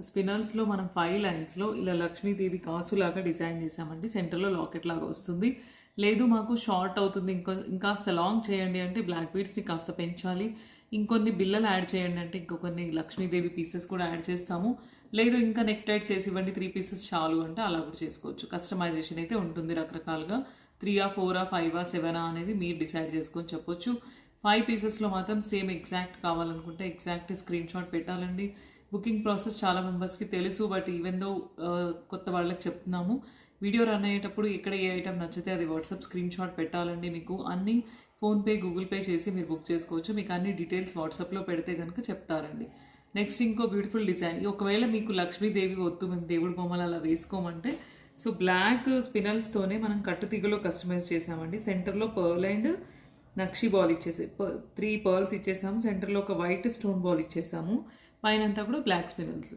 స్పినల్స్లో మనం 5 లైన్స్లో ఇలా లక్ష్మీదేవి కాసులాగా డిజైన్ చేసామండి. సెంటర్లో లాకెట్ లాగా వస్తుంది. లేదు మాకు షార్ట్ అవుతుంది ఇంకాస్త లాంగ్ చేయండి అంటే బ్లాక్ బీడ్స్ని కాస్త పెంచాలి, ఇంకొన్ని బిల్లలు యాడ్ చేయండి అంటే ఇంకొన్ని లక్ష్మీదేవి పీసెస్ కూడా యాడ్ చేస్తాము. లేదు ఇంకా నెక్ టైట్ చేసి ఇవ్వండి 3 పీసెస్ చాలు అంటే అలా కూడా చేసుకోవచ్చు. కస్టమైజేషన్ అయితే ఉంటుంది రకరకాలుగా. 3 4 5 7 అనేది మీరు డిసైడ్ చేసుకొని చెప్పొచ్చు. 5 పీసెస్లో మాత్రం సేమ్ ఎగ్జాక్ట్ కావాలనుకుంటే ఎగ్జాక్ట్ స్క్రీన్ షాట్ పెట్టాలండి. బుకింగ్ ప్రాసెస్ చాలా మెంబర్స్కి తెలుసు, బట్ ఈవెన్ దో కొత్త వాళ్ళకి చెప్తున్నాము. వీడియో రన్ అయ్యేటప్పుడు ఎక్కడ ఏ ఐటమ్ నచ్చితే అది వాట్సాప్ స్క్రీన్ షాట్ పెట్టాలండి. మీకు అన్ని ఫోన్పే గూగుల్ పే చేసి మీరు బుక్ చేసుకోవచ్చు. మీకు అన్ని డీటెయిల్స్ వాట్సాప్లో పెడితే కనుక చెప్తారండి. నెక్స్ట్ ఇంకో బ్యూటిఫుల్ డిజైన్. ఒకవేళ మీకు లక్ష్మీదేవి వద్దు, మేము దేవుడి బొమ్మలు అలా వేసుకోమంటే సో బ్లాక్ స్పినల్స్తోనే మనం కట్టుతీగలో కస్టమైజ్ చేసామండి. సెంటర్లో పర్ల్ అండ్ నక్షి బాల్ ఇచ్చేసి 3 పర్ల్స్ ఇచ్చేసాము. సెంటర్లో ఒక వైట్ స్టోన్ బాల్ ఇచ్చేసాము. పైనంతా కూడా బ్లాక్ స్పినల్స్.